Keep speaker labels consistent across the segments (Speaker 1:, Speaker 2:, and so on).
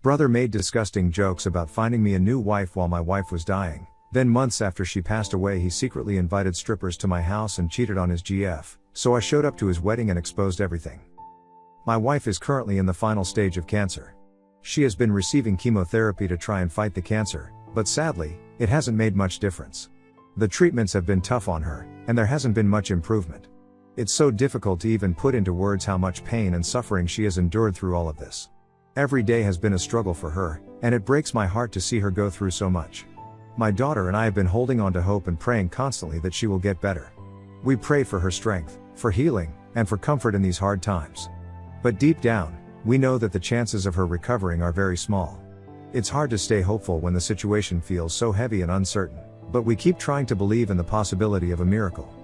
Speaker 1: Brother made disgusting jokes about finding me a new wife while my wife was dying. Then months after she passed away, he secretly invited strippers to my house and cheated on his GF, so I showed up to his wedding and exposed everything. My wife is currently in the final stage of cancer. She has been receiving chemotherapy to try and fight the cancer, but sadly, it hasn't made much difference. The treatments have been tough on her, and there hasn't been much improvement. It's so difficult to even put into words how much pain and suffering she has endured through all of this. Every day has been a struggle for her, and it breaks my heart to see her go through so much. My daughter and I have been holding on to hope and praying constantly that she will get better. We pray for her strength, for healing, and for comfort in these hard times. But deep down, we know that the chances of her recovering are very small. It's hard to stay hopeful when the situation feels so heavy and uncertain, but we keep trying to believe in the possibility of a miracle.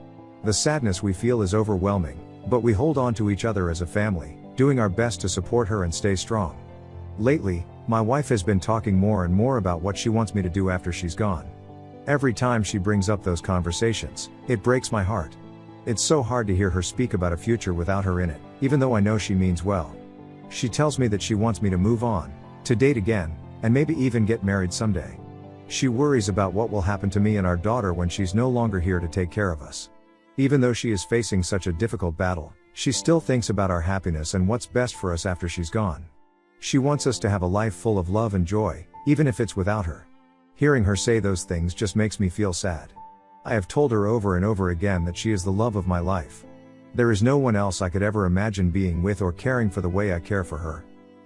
Speaker 1: The sadness we feel is overwhelming, but we hold on to each other as a family, doing our best to support her and stay strong. Lately, my wife has been talking more and more about what she wants me to do after she's gone. Every time she brings up those conversations, it breaks my heart. It's so hard to hear her speak about a future without her in it, even though I know she means well. She tells me that she wants me to move on, to date again, and maybe even get married someday. She worries about what will happen to me and our daughter when she's no longer here to take care of us. Even though she is facing such a difficult battle, she still thinks about our happiness and what's best for us after she's gone. She wants us to have a life full of love and joy, even if it's without her. Hearing her say those things just makes me feel sad. I have told her over and over again that she is the love of my life. There is no one else I could ever imagine being with or caring for the way I care for her.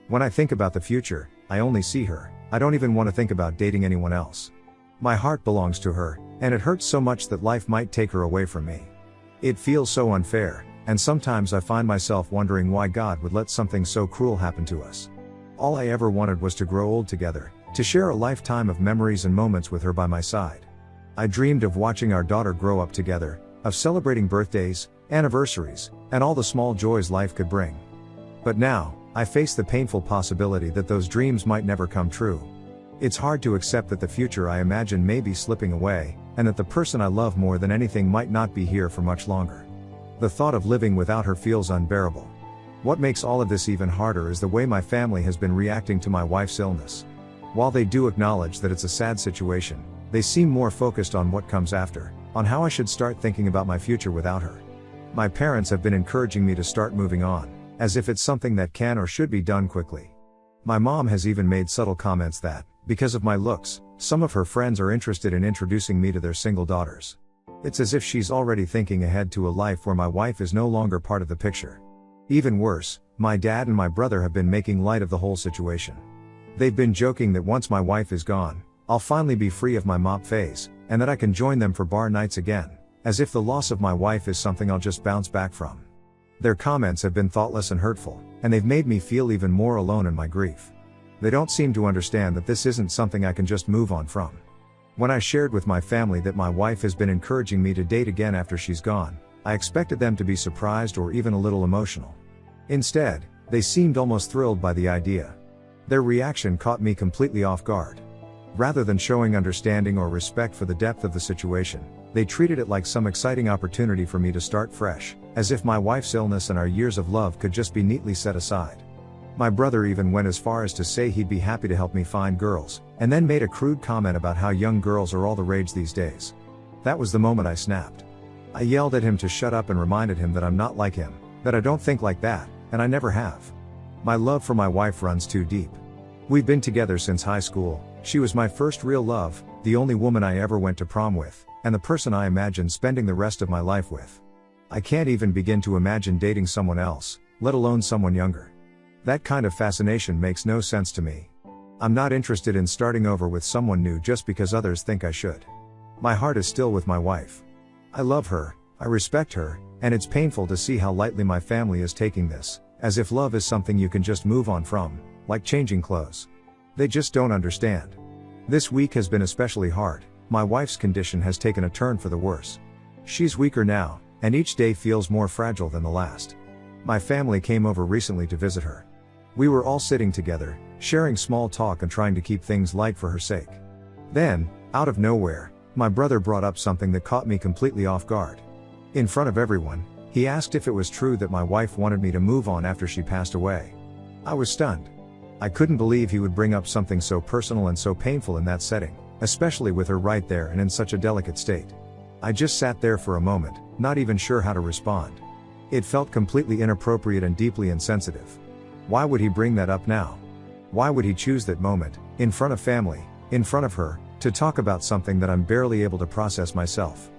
Speaker 1: When I think about the future, I only see her. I don't even want to think about dating anyone else. My heart belongs to her, and it hurts so much that life might take her away from me. It feels so unfair, and sometimes I find myself wondering why God would let something so cruel happen to us. All I ever wanted was to grow old together, to share a lifetime of memories and moments with her by my side. I dreamed of watching our daughter grow up together, of celebrating birthdays, anniversaries, and all the small joys life could bring. But now, I face the painful possibility that those dreams might never come true. It's hard to accept that the future I imagine may be slipping away, and that the person I love more than anything might not be here for much longer. The thought of living without her feels unbearable. What makes all of this even harder is the way my family has been reacting to my wife's illness. While they do acknowledge that it's a sad situation, they seem more focused on what comes after, on how I should start thinking about my future without her. My parents have been encouraging me to start moving on, as if it's something that can or should be done quickly. My mom has even made subtle comments that, because of my looks, some of her friends are interested in introducing me to their single daughters. It's as if she's already thinking ahead to a life where my wife is no longer part of the picture. Even worse, my dad and my brother have been making light of the whole situation. They've been joking that once my wife is gone, I'll finally be free of my mop phase, and that I can join them for bar nights again, as if the loss of my wife is something I'll just bounce back from. Their comments have been thoughtless and hurtful, and they've made me feel even more alone in my grief. They don't seem to understand that this isn't something I can just move on from. When I shared with my family that my wife has been encouraging me to date again after she's gone, I expected them to be surprised or even a little emotional. Instead, they seemed almost thrilled by the idea. Their reaction caught me completely off guard. Rather than showing understanding or respect for the depth of the situation, they treated it like some exciting opportunity for me to start fresh, as if my wife's illness and our years of love could just be neatly set aside. My brother even went as far as to say he'd be happy to help me find girls, and then made a crude comment about how young girls are all the rage these days. That was the moment I snapped. I yelled at him to shut up and reminded him that I'm not like him, that I don't think like that, and I never have. My love for my wife runs too deep. We've been together since high school. She was my first real love, the only woman I ever went to prom with, and the person I imagined spending the rest of my life with. I can't even begin to imagine dating someone else, let alone someone younger. That kind of fascination makes no sense to me. I'm not interested in starting over with someone new just because others think I should. My heart is still with my wife. I love her, I respect her, and it's painful to see how lightly my family is taking this, as if love is something you can just move on from, like changing clothes. They just don't understand. This week has been especially hard. My wife's condition has taken a turn for the worse. She's weaker now, and each day feels more fragile than the last. My family came over recently to visit her. We were all sitting together, sharing small talk and trying to keep things light for her sake. Then, out of nowhere, my brother brought up something that caught me completely off guard. In front of everyone, he asked if it was true that my wife wanted me to move on after she passed away. I was stunned. I couldn't believe he would bring up something so personal and so painful in that setting, especially with her right there and in such a delicate state. I just sat there for a moment, not even sure how to respond. It felt completely inappropriate and deeply insensitive. Why would he bring that up now? Why would he choose that moment, in front of family, in front of her, to talk about something that I'm barely able to process myself?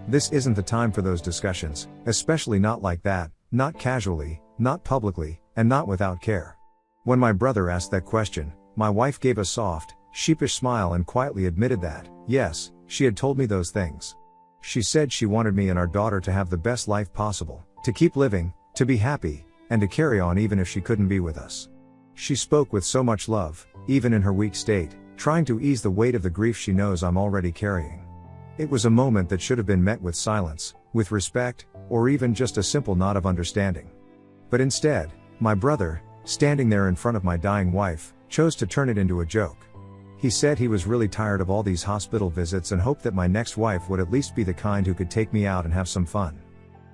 Speaker 1: This isn't the time for those discussions, especially not like that, not casually, not publicly, and not without care. When my brother asked that question, my wife gave a soft, sheepish smile and quietly admitted that, yes, she had told me those things. She said she wanted me and our daughter to have the best life possible, to keep living, to be happy, and to carry on even if she couldn't be with us. She spoke with so much love, even in her weak state, trying to ease the weight of the grief she knows I'm already carrying. It was a moment that should have been met with silence, with respect, or even just a simple nod of understanding. But instead, my brother, standing there in front of my dying wife, chose to turn it into a joke. He said he was really tired of all these hospital visits and hoped that my next wife would at least be the kind who could take me out and have some fun.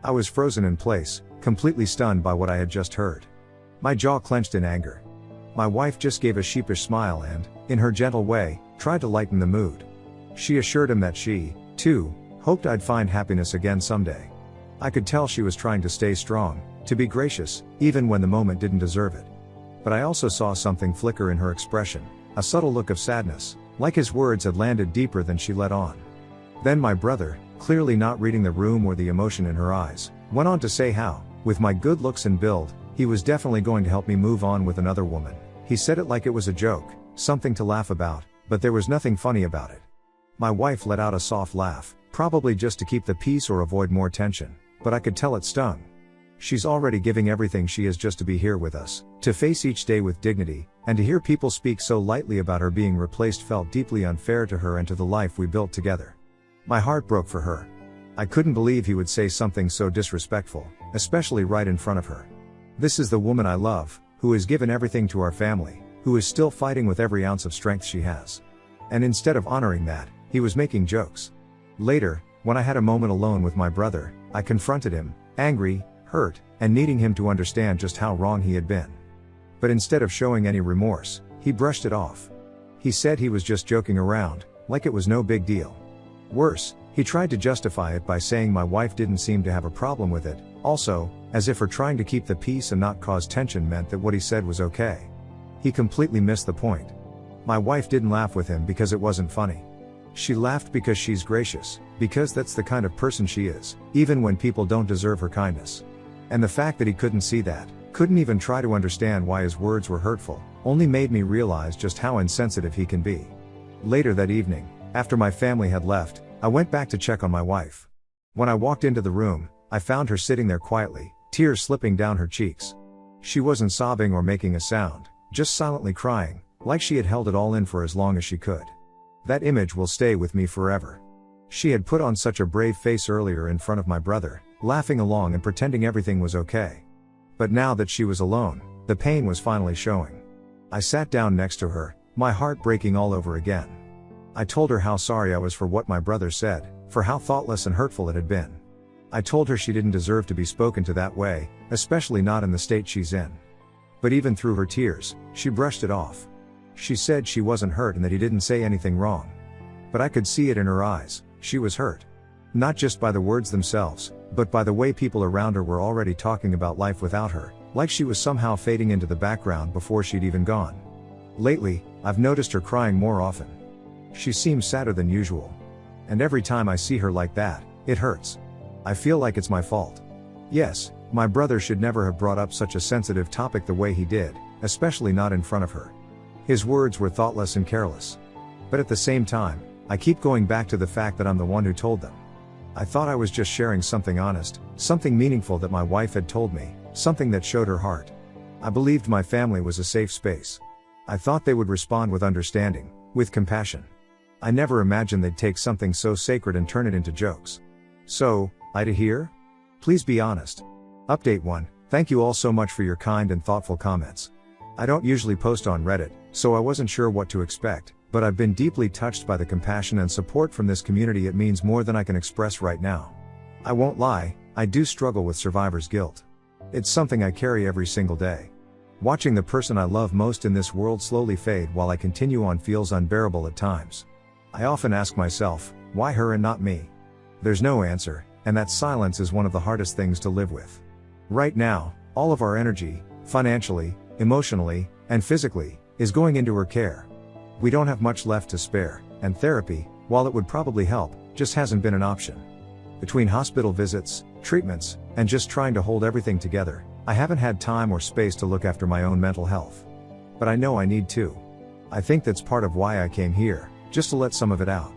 Speaker 1: I was frozen in place, completely stunned by what I had just heard. My jaw clenched in anger. My wife just gave a sheepish smile and, in her gentle way, tried to lighten the mood. She assured him that she, too, hoped I'd find happiness again someday. I could tell she was trying to stay strong, to be gracious, even when the moment didn't deserve it. But I also saw something flicker in her expression, a subtle look of sadness, like his words had landed deeper than she let on. Then my brother, clearly not reading the room or the emotion in her eyes, went on to say how, with my good looks and build, he was definitely going to help me move on with another woman. He said it like it was a joke, something to laugh about, but there was nothing funny about it. My wife let out a soft laugh, probably just to keep the peace or avoid more tension, but I could tell it stung. She's already giving everything she is just to be here with us, to face each day with dignity, and to hear people speak so lightly about her being replaced felt deeply unfair to her and to the life we built together. My heart broke for her. I couldn't believe he would say something so disrespectful, especially right in front of her. This is the woman I love, who has given everything to our family, who is still fighting with every ounce of strength she has. And instead of honoring that, he was making jokes. Later, when I had a moment alone with my brother, I confronted him, angry, hurt, and needing him to understand just how wrong he had been. But instead of showing any remorse, he brushed it off. He said he was just joking around, like it was no big deal. Worse, he tried to justify it by saying my wife didn't seem to have a problem with it, also, as if her trying to keep the peace and not cause tension meant that what he said was okay. He completely missed the point. My wife didn't laugh with him because it wasn't funny. She laughed because she's gracious, because that's the kind of person she is, even when people don't deserve her kindness. And the fact that he couldn't see that, couldn't even try to understand why his words were hurtful, only made me realize just how insensitive he can be. Later that evening, after my family had left, I went back to check on my wife. When I walked into the room, I found her sitting there quietly, tears slipping down her cheeks. She wasn't sobbing or making a sound, just silently crying, like she had held it all in for as long as she could. That image will stay with me forever. She had put on such a brave face earlier in front of my brother, laughing along and pretending everything was okay. But now that she was alone, the pain was finally showing. I sat down next to her, my heart breaking all over again. I told her how sorry I was for what my brother said, for how thoughtless and hurtful it had been. I told her she didn't deserve to be spoken to that way, especially not in the state she's in. But even through her tears, she brushed it off. She said she wasn't hurt and that he didn't say anything wrong. But I could see it in her eyes, she was hurt. Not just by the words themselves, but by the way people around her were already talking about life without her, like she was somehow fading into the background before she'd even gone. Lately, I've noticed her crying more often. She seems sadder than usual. And every time I see her like that, it hurts. I feel like it's my fault. Yes, my brother should never have brought up such a sensitive topic the way he did, especially not in front of her. His words were thoughtless and careless. But at the same time, I keep going back to the fact that I'm the one who told them. I thought I was just sharing something honest, something meaningful that my wife had told me, something that showed her heart. I believed my family was a safe space. I thought they would respond with understanding, with compassion. I never imagined they'd take something so sacred and turn it into jokes. So, Ida here? Please be honest. Update 1. Thank you all so much for your kind and thoughtful comments. I don't usually post on Reddit, so I wasn't sure what to expect, but I've been deeply touched by the compassion and support from this community. It means more than I can express right now. I won't lie, I do struggle with survivor's guilt. It's something I carry every single day. Watching the person I love most in this world slowly fade while I continue on feels unbearable at times. I often ask myself, why her and not me? There's no answer, and that silence is one of the hardest things to live with. Right now, all of our energy, financially, emotionally, and physically, is going into her care. We don't have much left to spare, and therapy, while it would probably help, just hasn't been an option. Between hospital visits, treatments, and just trying to hold everything together, I haven't had time or space to look after my own mental health. But I know I need to. I think that's part of why I came here, just to let some of it out.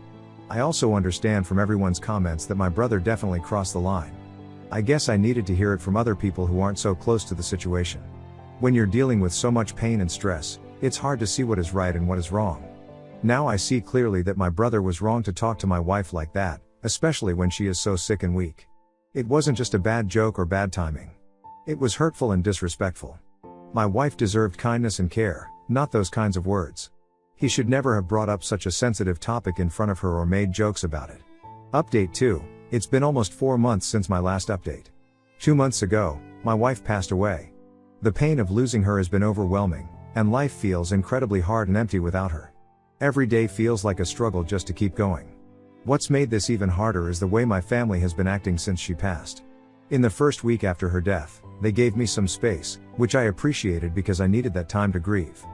Speaker 1: I also understand from everyone's comments that my brother definitely crossed the line. I guess I needed to hear it from other people who aren't so close to the situation. When you're dealing with so much pain and stress, it's hard to see what is right and what is wrong. Now I see clearly that my brother was wrong to talk to my wife like that, especially when she is so sick and weak. It wasn't just a bad joke or bad timing. It was hurtful and disrespectful. My wife deserved kindness and care, not those kinds of words. He should never have brought up such a sensitive topic in front of her or made jokes about it. Update 2. It's been almost 4 months since my last update. 2 months ago, my wife passed away. The pain of losing her has been overwhelming, and life feels incredibly hard and empty without her. Every day feels like a struggle just to keep going. What's made this even harder is the way my family has been acting since she passed. In the first week after her death, they gave me some space, which I appreciated because I needed that time to grieve.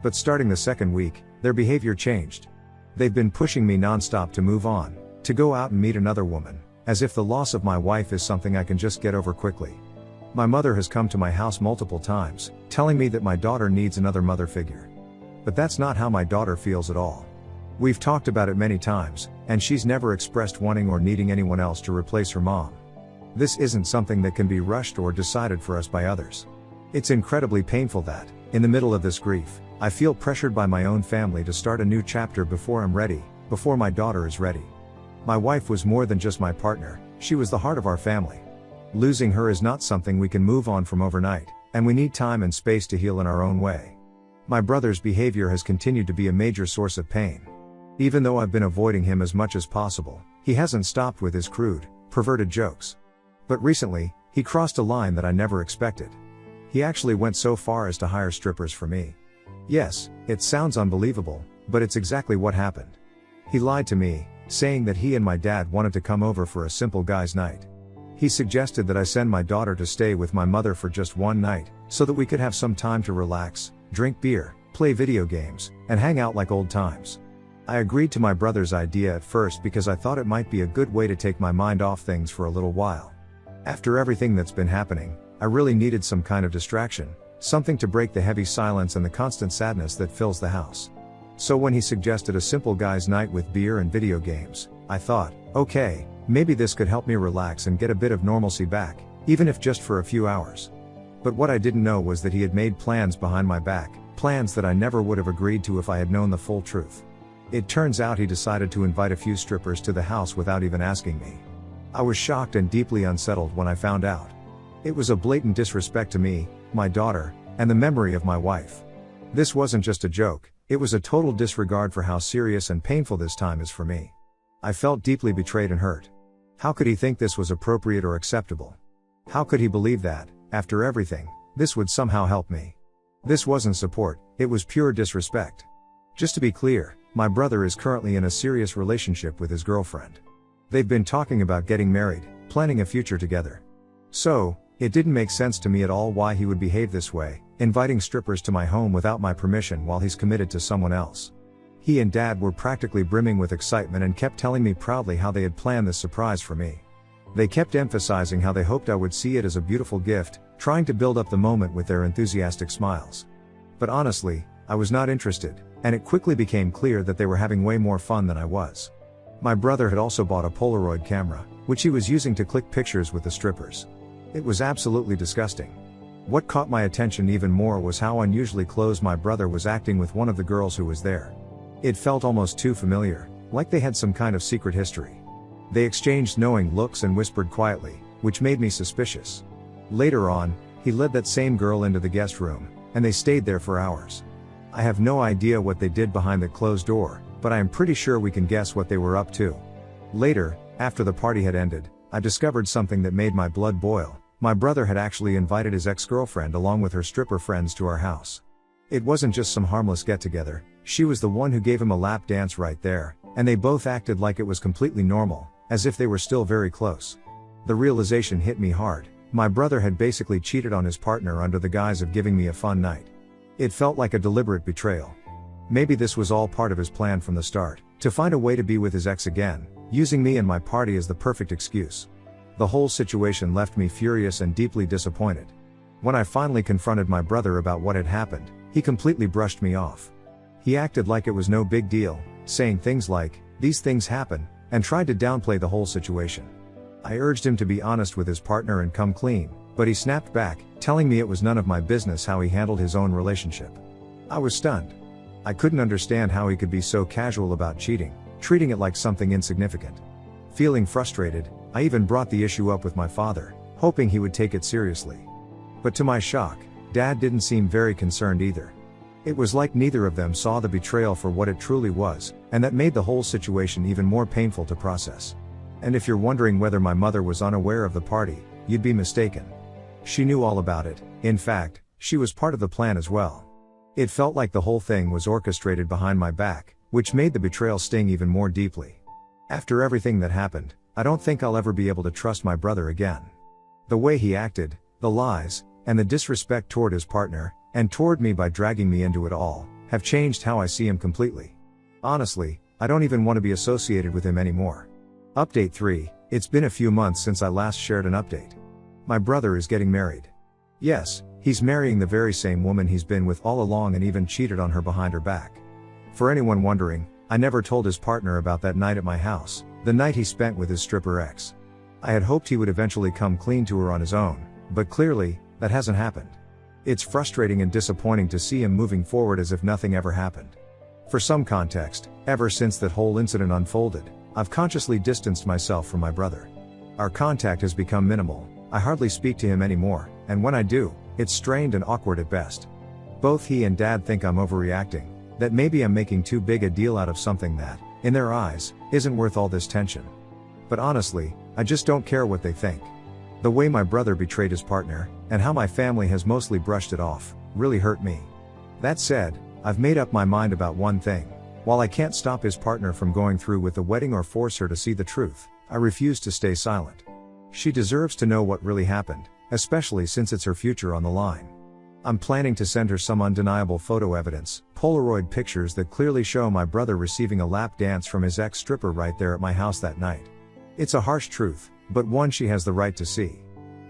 Speaker 1: But starting the second week, their behavior changed. They've been pushing me nonstop to move on, to go out and meet another woman, as if the loss of my wife is something I can just get over quickly. My mother has come to my house multiple times, telling me that my daughter needs another mother figure. But that's not how my daughter feels at all. We've talked about it many times, and she's never expressed wanting or needing anyone else to replace her mom. This isn't something that can be rushed or decided for us by others. It's incredibly painful that, in the middle of this grief, I feel pressured by my own family to start a new chapter before I'm ready, before my daughter is ready. My wife was more than just my partner, she was the heart of our family. Losing her is not something we can move on from overnight, and we need time and space to heal in our own way. My brother's behavior has continued to be a major source of pain. Even though I've been avoiding him as much as possible, he hasn't stopped with his crude, perverted jokes. But recently, he crossed a line that I never expected. He actually went so far as to hire strippers for me. Yes, it sounds unbelievable, but it's exactly what happened. He lied to me, saying that he and my dad wanted to come over for a simple guys' night. He suggested that I send my daughter to stay with my mother for just one night, so that we could have some time to relax, drink beer, play video games, and hang out like old times. I agreed to my brother's idea at first because I thought it might be a good way to take my mind off things for a little while. After everything that's been happening, I really needed some kind of distraction, something to break the heavy silence and the constant sadness that fills the house. So when he suggested a simple guys' night with beer and video games, I thought, okay, maybe this could help me relax and get a bit of normalcy back, even if just for a few hours. But what I didn't know was that he had made plans behind my back, plans that I never would have agreed to if I had known the full truth. It turns out he decided to invite a few strippers to the house without even asking me. I was shocked and deeply unsettled when I found out. It was a blatant disrespect to me, my daughter, and the memory of my wife. This wasn't just a joke, it was a total disregard for how serious and painful this time is for me. I felt deeply betrayed and hurt. How could he think this was appropriate or acceptable? How could he believe that, after everything, this would somehow help me? This wasn't support, it was pure disrespect. Just to be clear, my brother is currently in a serious relationship with his girlfriend. They've been talking about getting married, planning a future together. So, it didn't make sense to me at all why he would behave this way, inviting strippers to my home without my permission while he's committed to someone else. He and Dad were practically brimming with excitement and kept telling me proudly how they had planned this surprise for me. They kept emphasizing how they hoped I would see it as a beautiful gift, trying to build up the moment with their enthusiastic smiles. But honestly, I was not interested, and it quickly became clear that they were having way more fun than I was. My brother had also bought a Polaroid camera, which he was using to click pictures with the strippers. It was absolutely disgusting. What caught my attention even more was how unusually close my brother was acting with one of the girls who was there. It felt almost too familiar, like they had some kind of secret history. They exchanged knowing looks and whispered quietly, which made me suspicious. Later on, he led that same girl into the guest room, and they stayed there for hours. I have no idea what they did behind the closed door, but I am pretty sure we can guess what they were up to. Later, after the party had ended, I discovered something that made my blood boil. My brother had actually invited his ex-girlfriend along with her stripper friends to our house. It wasn't just some harmless get-together, she was the one who gave him a lap dance right there, and they both acted like it was completely normal, as if they were still very close. The realization hit me hard. My brother had basically cheated on his partner under the guise of giving me a fun night. It felt like a deliberate betrayal. Maybe this was all part of his plan from the start, to find a way to be with his ex again, using me and my party as the perfect excuse. The whole situation left me furious and deeply disappointed. When I finally confronted my brother about what had happened, he completely brushed me off. He acted like it was no big deal, saying things like, "These things happen," and tried to downplay the whole situation. I urged him to be honest with his partner and come clean, but he snapped back, telling me it was none of my business how he handled his own relationship. I was stunned. I couldn't understand how he could be so casual about cheating, treating it like something insignificant. Feeling frustrated, I even brought the issue up with my father, hoping he would take it seriously. But to my shock, Dad didn't seem very concerned either. It was like neither of them saw the betrayal for what it truly was, and that made the whole situation even more painful to process. And if you're wondering whether my mother was unaware of the party, you'd be mistaken. She knew all about it. In fact, she was part of the plan as well. It felt like the whole thing was orchestrated behind my back, which made the betrayal sting even more deeply. After everything that happened, I don't think I'll ever be able to trust my brother again. The way he acted, the lies, and the disrespect toward his partner, and toward me by dragging me into it all, have changed how I see him completely. Honestly, I don't even want to be associated with him anymore. Update 3, it's been a few months since I last shared an update. My brother is getting married. Yes, he's marrying the very same woman he's been with all along and even cheated on her behind her back. For anyone wondering, I never told his partner about that night at my house, the night he spent with his stripper ex. I had hoped he would eventually come clean to her on his own, but clearly, that hasn't happened. It's frustrating and disappointing to see him moving forward as if nothing ever happened. For some context, ever since that whole incident unfolded, I've consciously distanced myself from my brother. Our contact has become minimal, I hardly speak to him anymore, and when I do, it's strained and awkward at best. Both he and Dad think I'm overreacting, that maybe I'm making too big a deal out of something that, in their eyes, isn't worth all this tension. But honestly, I just don't care what they think. The way my brother betrayed his partner, and how my family has mostly brushed it off, really hurt me. That said, I've made up my mind about one thing. While I can't stop his partner from going through with the wedding or force her to see the truth, I refuse to stay silent. She deserves to know what really happened, especially since it's her future on the line. I'm planning to send her some undeniable photo evidence, Polaroid pictures that clearly show my brother receiving a lap dance from his ex-stripper right there at my house that night. It's a harsh truth, but one she has the right to see.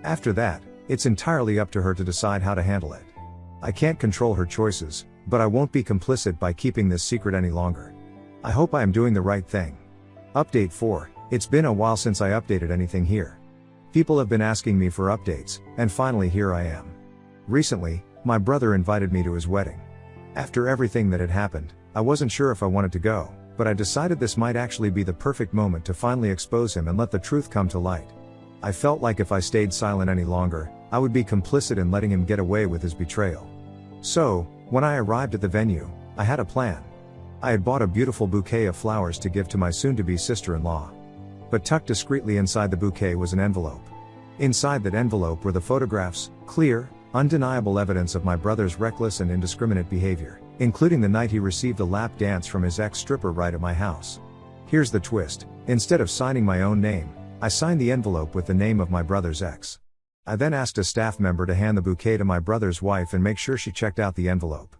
Speaker 1: After that, it's entirely up to her to decide how to handle it. I can't control her choices, but I won't be complicit by keeping this secret any longer. I hope I am doing the right thing. Update 4, it's been a while since I updated anything here. People have been asking me for updates, and finally here I am. Recently, my brother invited me to his wedding. After everything that had happened, I wasn't sure if I wanted to go, but I decided this might actually be the perfect moment to finally expose him and let the truth come to light. I felt like if I stayed silent any longer, I would be complicit in letting him get away with his betrayal. So, when I arrived at the venue, I had a plan. I had bought a beautiful bouquet of flowers to give to my soon-to-be sister-in-law. But tucked discreetly inside the bouquet was an envelope. Inside that envelope were the photographs, clear, undeniable evidence of my brother's reckless and indiscriminate behavior, including the night he received a lap dance from his ex-stripper right at my house. Here's the twist, instead of signing my own name, I signed the envelope with the name of my brother's ex. I then asked a staff member to hand the bouquet to my brother's wife and make sure she checked out the envelope.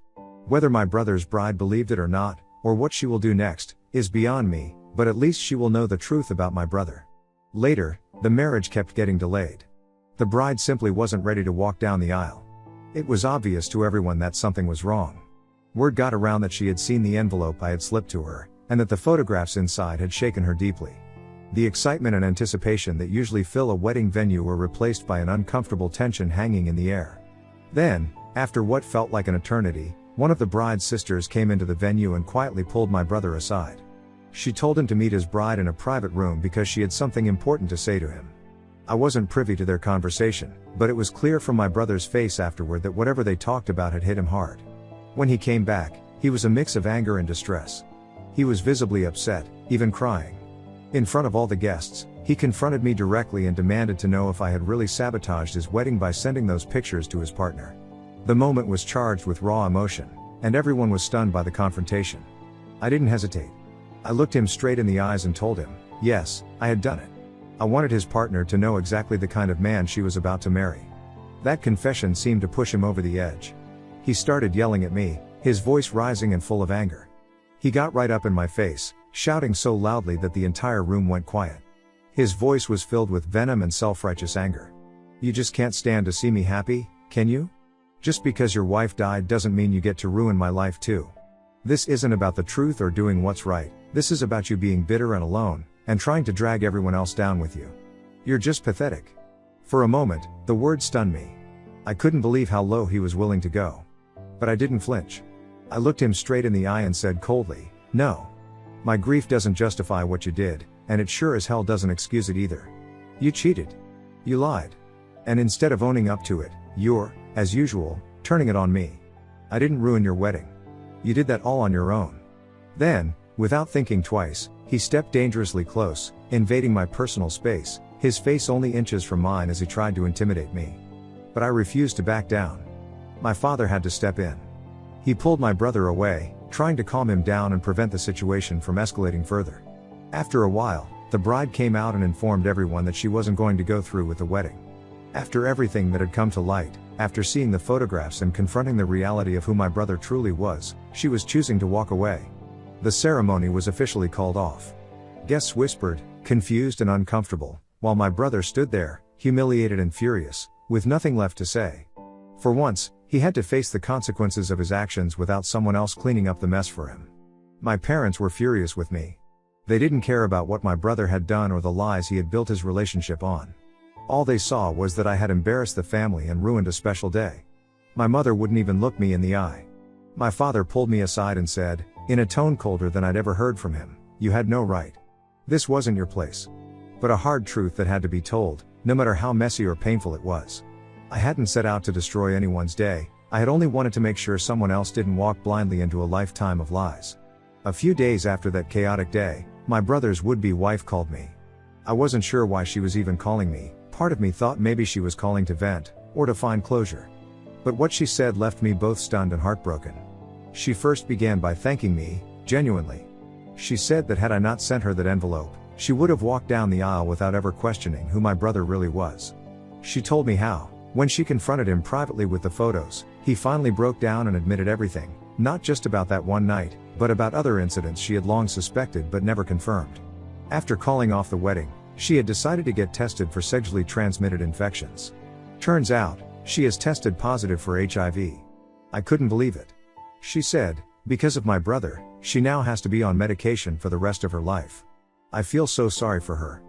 Speaker 1: Whether my brother's bride believed it or not, or what she will do next, is beyond me, but at least she will know the truth about my brother. Later, the marriage kept getting delayed. The bride simply wasn't ready to walk down the aisle. It was obvious to everyone that something was wrong. Word got around that she had seen the envelope I had slipped to her, and that the photographs inside had shaken her deeply. The excitement and anticipation that usually fill a wedding venue were replaced by an uncomfortable tension hanging in the air. Then, after what felt like an eternity, one of the bride's sisters came into the venue and quietly pulled my brother aside. She told him to meet his bride in a private room because she had something important to say to him. I wasn't privy to their conversation, but it was clear from my brother's face afterward that whatever they talked about had hit him hard. When he came back, he was a mix of anger and distress. He was visibly upset, even crying. In front of all the guests, He confronted me directly and demanded to know if I had really sabotaged his wedding by sending those pictures to his partner. The moment was charged with raw emotion, and everyone was stunned by the confrontation. I didn't hesitate. I looked him straight in the eyes and told him, yes, I had done it. I wanted his partner to know exactly the kind of man she was about to marry. That confession seemed to push him over the edge. He started yelling at me, his voice rising and full of anger. He got right up in my face, shouting so loudly that the entire room went quiet. His voice was filled with venom and self-righteous anger. You just can't stand to see me happy, can you? Just because your wife died doesn't mean you get to ruin my life too. This isn't about the truth or doing what's right, this is about you being bitter and alone, and trying to drag everyone else down with you. You're just pathetic. For a moment, the words stunned me. I couldn't believe how low he was willing to go. But I didn't flinch. I looked him straight in the eye and said coldly, no. My grief doesn't justify what you did, and it sure as hell doesn't excuse it either. You cheated. You lied. And instead of owning up to it, you're, as usual, turning it on me. I didn't ruin your wedding. You did that all on your own. Then, without thinking twice, he stepped dangerously close, invading my personal space, his face only inches from mine as he tried to intimidate me. But I refused to back down. My father had to step in. He pulled my brother away, trying to calm him down and prevent the situation from escalating further. After a while, the bride came out and informed everyone that she wasn't going to go through with the wedding. After everything that had come to light, after seeing the photographs and confronting the reality of who my brother truly was, she was choosing to walk away. The ceremony was officially called off. Guests whispered, confused and uncomfortable, while my brother stood there, humiliated and furious, with nothing left to say. For once, he had to face the consequences of his actions without someone else cleaning up the mess for him. My parents were furious with me. They didn't care about what my brother had done or the lies he had built his relationship on. All they saw was that I had embarrassed the family and ruined a special day. My mother wouldn't even look me in the eye. My father pulled me aside and said, in a tone colder than I'd ever heard from him, you had no right. This wasn't your place. But a hard truth that had to be told, no matter how messy or painful it was. I hadn't set out to destroy anyone's day, I had only wanted to make sure someone else didn't walk blindly into a lifetime of lies. A few days after that chaotic day, my brother's would-be wife called me. I wasn't sure why she was even calling me, part of me thought maybe she was calling to vent, or to find closure. But what she said left me both stunned and heartbroken. She first began by thanking me, genuinely. She said that had I not sent her that envelope, she would have walked down the aisle without ever questioning who my brother really was. She told me how, when she confronted him privately with the photos, he finally broke down and admitted everything, not just about that one night, but about other incidents she had long suspected but never confirmed. After calling off the wedding, she had decided to get tested for sexually transmitted infections. Turns out, she has tested positive for HIV. I couldn't believe it. She said, because of my brother, she now has to be on medication for the rest of her life. I feel so sorry for her.